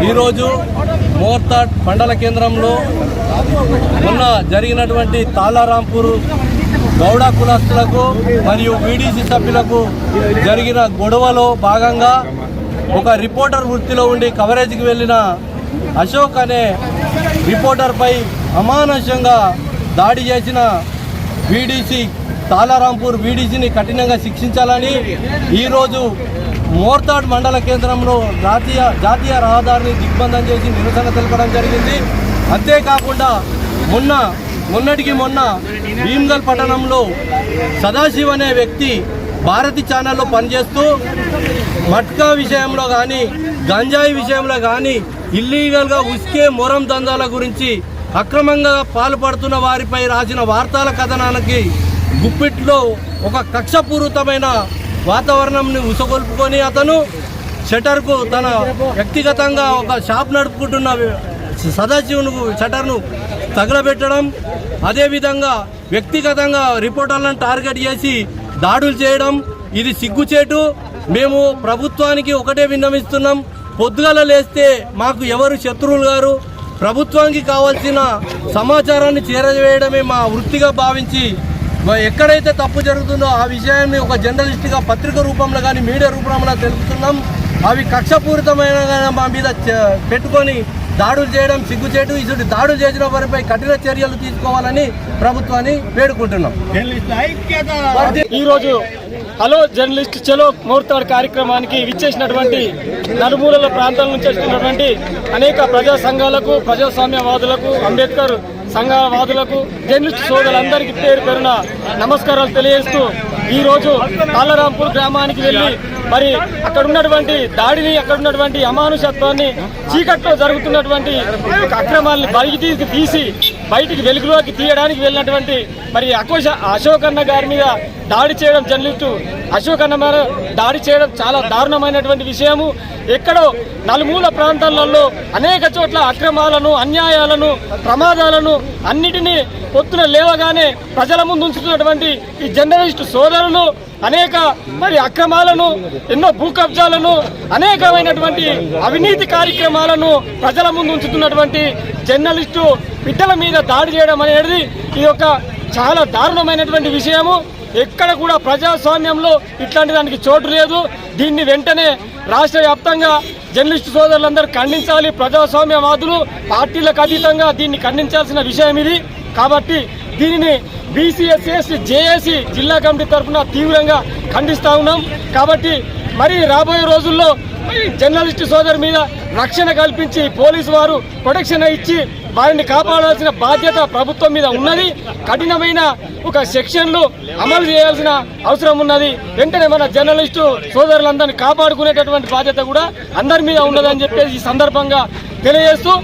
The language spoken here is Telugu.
ఈరోజు మోర్తాడ్ మండల కేంద్రంలో మొన్న జరిగినటువంటి తాళారాంపూర్ గౌడ కులస్తులకు మరియు వీడీసీ సభ్యులకు జరిగిన గొడవలో భాగంగా ఒక రిపోర్టర్ వృత్తిలో ఉండి కవరేజ్కి వెళ్ళిన అశోక్ అనే రిపోర్టర్పై అమానుషంగా దాడి చేసిన వీడీసీ తాళారాంపూర్ వీడీసీని కఠినంగా శిక్షించాలని ఈరోజు మోర్తాడ్ మండల కేంద్రంలో జాతీయ రహదారిని దిగ్బంధం చేసి నిరసన తెలపడం జరిగింది. అంతేకాకుండా మొన్నటికి మొన్న భీమ్గల్ పట్టణంలో సదాశివ్ అనే వ్యక్తి భారతి ఛానల్లో పనిచేస్తూ మట్కా విషయంలో కానీ గంజాయి విషయంలో కానీ ఇల్లీగల్గా ఉస్కే మొరం దందాల గురించి అక్రమంగా పాల్పడుతున్న వారిపై రాసిన వార్తల కథనానికి గుప్పిట్లో ఒక కక్షపూరితమైన వాతావరణంని ఉసగొల్పుకొని అతను షటర్కు తన వ్యక్తిగతంగా ఒక షాప్ నడుపుకుంటున్న సదాశివును షటర్ను తగలబెట్టడం, అదేవిధంగా వ్యక్తిగతంగా రిపోర్టర్లను టార్గెట్ చేసి దాడులు చేయడం ఇది సిగ్గుచేటు. మేము ప్రభుత్వానికి ఒకటే విన్నవిస్తున్నాం, పొద్దుగల లేస్తే మాకు ఎవరు శత్రువులు గారు, ప్రభుత్వానికి కావాల్సిన సమాచారాన్ని చేరవేయడమే మా వృత్తిగా భావించి ఎక్కడైతే తప్పు జరుగుతుందో ఆ విషయాన్ని ఒక జర్నలిస్ట్గా పత్రిక రూపంలో కానీ మీడియా రూపంలో తెలుపుతున్నాం. అవి కక్షపూరితమైన మా మీద పెట్టుకొని దాడులు చేయడం సిగ్గుచేటు. ఇటువంటి దాడులు చేసిన వారిపై కఠిన చర్యలు తీసుకోవాలని ప్రభుత్వాన్ని వేడుకుంటున్నాం. ఈరోజు హలో జర్నలిస్ట్ చలో మోర్తాడ్ కార్యక్రమానికి విచ్చేసినటువంటి నలుమూలల ప్రాంతాల నుంచి వచ్చినటువంటి అనేక ప్రజా సంఘాలకు, ప్రజాస్వామ్యవాదులకు, అంబేద్కర్ సంఘవాదులకు, జర్నలిస్ట్ సోదరులందరికీ పేరు పేరున నమస్కారాలు తెలియజేస్తూ ఈరోజు తాళారాంపూర్ గ్రామానికి వెళ్ళి మరి అక్కడ ఉన్నటువంటి దాడిని, అక్కడ ఉన్నటువంటి అమానుషత్వాన్ని, చీకట్లో జరుగుతున్నటువంటి అక్రమాలని బయటికి వెలుగులోకి తీయడానికి వెళ్ళినటువంటి మరి అశోక్ అన్న గారి మీద దాడి చేయడం, జర్నలిస్టు అశోక్ అన్న మీద దాడి చేయడం చాలా దారుణమైనటువంటి విషయము. ఎక్కడో నలుమూల ప్రాంతాలలో అనేక చోట్ల అక్రమాలను, అన్యాయాలను, ప్రమాదాలను అన్నిటినీ పొద్దున లేవగానే ప్రజల ముందు ఉంచుతున్నటువంటి ఈ జర్నలిస్టు సోదరులు అనేక మరి అక్రమాలను, ఎన్నో భూ కబ్జాలను, అనేకమైనటువంటి అవినీతి కార్యక్రమాలను ప్రజల ముందు ఉంచుతున్నటువంటి జర్నలిస్టు బిడ్డల మీద దాడి చేయడం అనేది ఇది ఒక చాలా దారుణమైనటువంటి విషయము. ఎక్కడ కూడా ప్రజాస్వామ్యంలో ఇట్లాంటి దానికి చోటు లేదు. దీన్ని వెంటనే రాష్ట్ర వ్యాప్తంగా జర్నలిస్టు సోదరులందరూ ఖండించాలి. ప్రజాస్వామ్యవాదులు పార్టీలకు అతీతంగా దీన్ని ఖండించాల్సిన విషయం ఇది. కాబట్టి దీనిని బీసీఎస్ఎస్ జేఏసీ జిల్లా కమిటీ తరఫున తీవ్రంగా ఖండిస్తూ ఉన్నాం. కాబట్టి మరి రాబోయే రోజుల్లో జర్నలిస్టు సోదరు మీద రక్షణ కల్పించి పోలీసు వారు ప్రొటెక్షన్ ఇచ్చి వారిని కాపాడాల్సిన బాధ్యత ప్రభుత్వం మీద ఉన్నది. కఠినమైన ఒక సెక్షన్లు అమలు చేయాల్సిన అవసరం ఉన్నది. వెంటనే మన జర్నలిస్టు సోదరులందరినీ కాపాడుకునేటటువంటి బాధ్యత కూడా అందరి మీద ఉన్నదని చెప్పేసి ఈ సందర్భంగా తెలియజేస్తూ